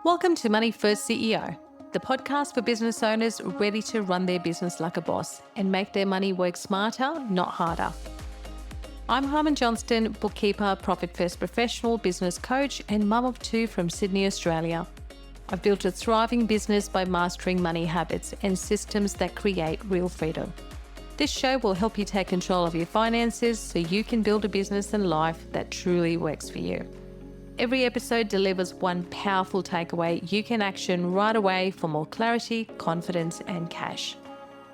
Welcome to Money First CEO, the podcast for business owners ready to run their business like a boss and make their money work smarter, not harder. I'm Harman Johnston, bookkeeper, profit first professional, business coach, and mum of two from Sydney, Australia. I've built a thriving business by mastering money habits and systems that create real freedom. This show will help you take control of your finances so you can build a business and life that truly works for you. Every episode delivers one powerful takeaway you can action right away for more clarity, confidence, and cash.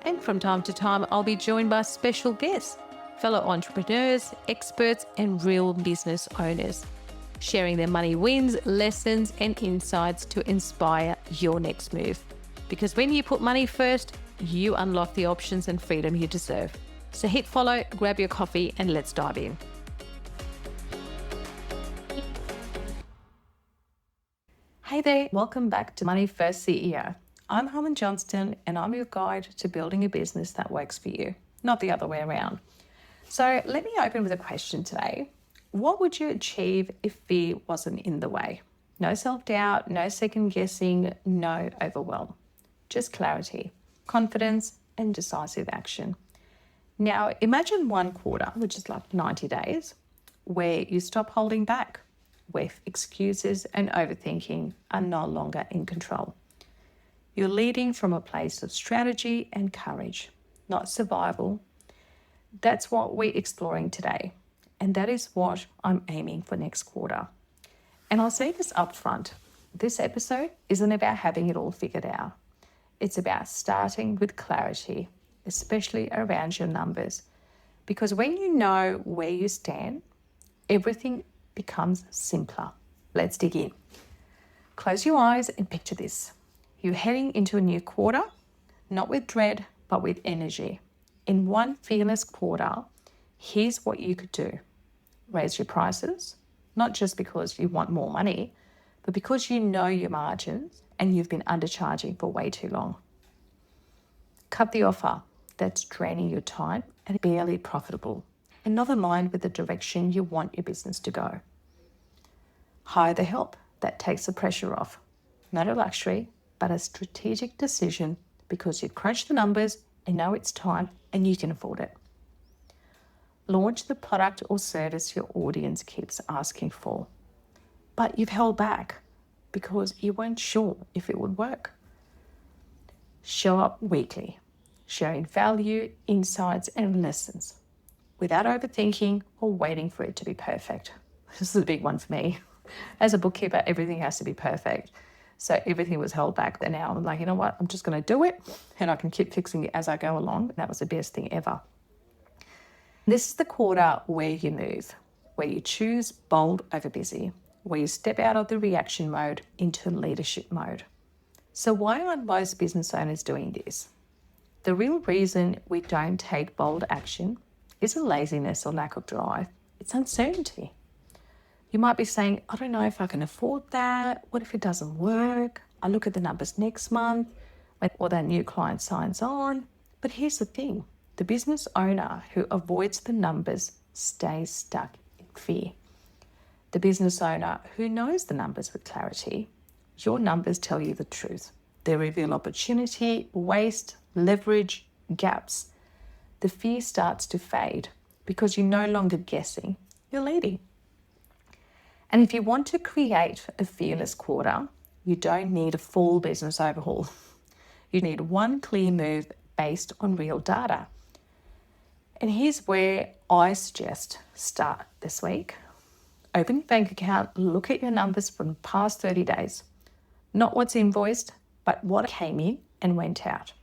And from time to time, I'll be joined by special guests, fellow entrepreneurs, experts, and real business owners, sharing their money wins, lessons, and insights to inspire your next move. Because when you put money first, you unlock the options and freedom you deserve. So hit follow, grab your coffee, and let's dive in. Hey there, welcome back to Money First CEO. I'm Harman Johnston and I'm your guide to building a business that works for you, not the other way around. So let me open with a question today. What would you achieve if fear wasn't in the way? No self-doubt, no second guessing, no overwhelm. Just clarity, confidence, and decisive action. Now imagine one quarter, which is like 90 days, where you stop holding back, where excuses and overthinking are no longer in control. You're leading from a place of strategy and courage, not survival. That's what we're exploring today, and that is what I'm aiming for next quarter. And I'll say this up front, this episode isn't about having it all figured out. It's about starting with clarity, especially around your numbers, because when you know where you stand, everything becomes simpler. Let's dig in. Close your eyes and picture this. You're heading into a new quarter, not with dread, but with energy. In one fearless quarter, here's what you could do. Raise your prices, not just because you want more money, but because you know your margins and you've been undercharging for way too long. Cut the offer that's draining your time and barely profitable, and not aligned with the direction you want your business to go. Hire the help that takes the pressure off. Not a luxury, but a strategic decision because you've crunched the numbers and know it's time and you can afford it. Launch the product or service your audience keeps asking for, but you've held back because you weren't sure if it would work. Show up weekly, sharing value, insights, and lessons, without overthinking or waiting for it to be perfect. This is a big one for me. As a bookkeeper, everything has to be perfect. So everything was held back. And now I'm like, you know what? I'm just going to do it and I can keep fixing it as I go along. That was the best thing ever. This is the quarter where you move, where you choose bold over busy, where you step out of the reaction mode into leadership mode. So why aren't most business owners doing this? The real reason we don't take bold action isn't laziness or lack of drive. It's uncertainty. You might be saying, I don't know if I can afford that. What if it doesn't work? I look at the numbers next month or that new client signs on. But here's the thing. The business owner who avoids the numbers stays stuck in fear. The business owner who knows the numbers with clarity, your numbers tell you the truth. They reveal opportunity, waste, leverage, gaps. The fear starts to fade because you're no longer guessing, you're leading. And if you want to create a fearless quarter, you don't need a full business overhaul. You need one clear move based on real data. And here's where I suggest start this week. Open your bank account, look at your numbers from the past 30 days. Not what's invoiced, but what came in and went out.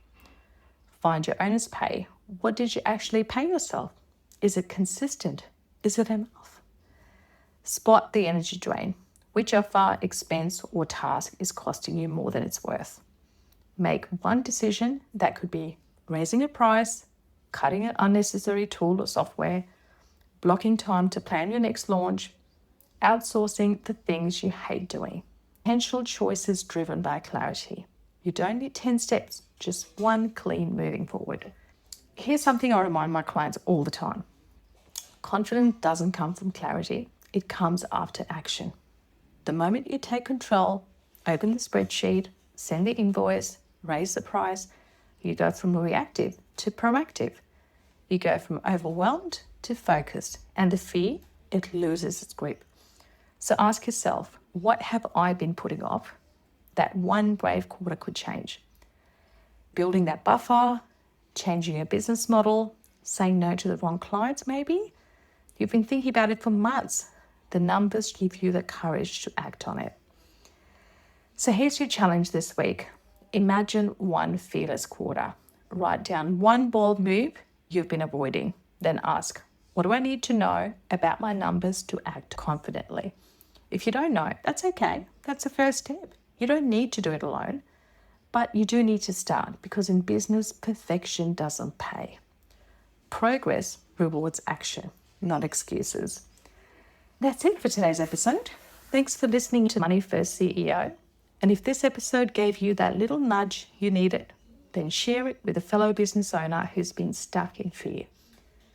Find your owner's pay. What did you actually pay yourself? Is it consistent? Is it enough? Spot the energy drain. Which offer, expense, or task is costing you more than it's worth? Make one decision that could be raising a price, cutting an unnecessary tool or software, blocking time to plan your next launch, outsourcing the things you hate doing. Potential choices driven by clarity. You don't need 10 steps, just one clean moving forward. Here's something I remind my clients all the time. Confidence doesn't come from clarity. It comes after action. The moment you take control, Open the spreadsheet, send the invoice, raise the price. You go from reactive to proactive. You go from overwhelmed to focused, and the fear, it loses its grip. So ask yourself, what have I been putting off that one brave quarter could change? Building that buffer, changing your business model, saying no to the wrong clients maybe. You've been thinking about it for months. The numbers give you the courage to act on it. So here's your challenge this week. Imagine one fearless quarter. Write down one bold move you've been avoiding. Then ask, what do I need to know about my numbers to act confidently? If you don't know, that's okay. That's the first step. You don't need to do it alone, but you do need to start, because in business, perfection doesn't pay. Progress rewards action, not excuses. That's it for today's episode. Thanks for listening to Money First CEO. And if this episode gave you that little nudge you needed, then share it with a fellow business owner who's been stuck in fear.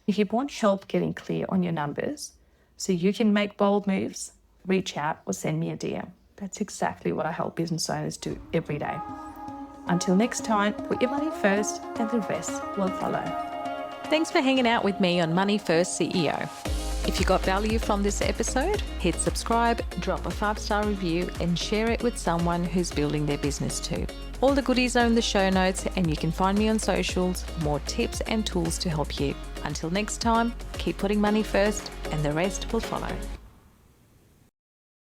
If you want help getting clear on your numbers so you can make bold moves, reach out or send me a DM. That's exactly what I help business owners do every day. Until next time, put your money first and the rest will follow. Thanks for hanging out with me on Money First CEO. If you got value from this episode, hit subscribe, drop a 5-star review, and share it with someone who's building their business too. All the goodies are in the show notes, and you can find me on socials, more tips and tools to help you. Until next time, keep putting money first and the rest will follow.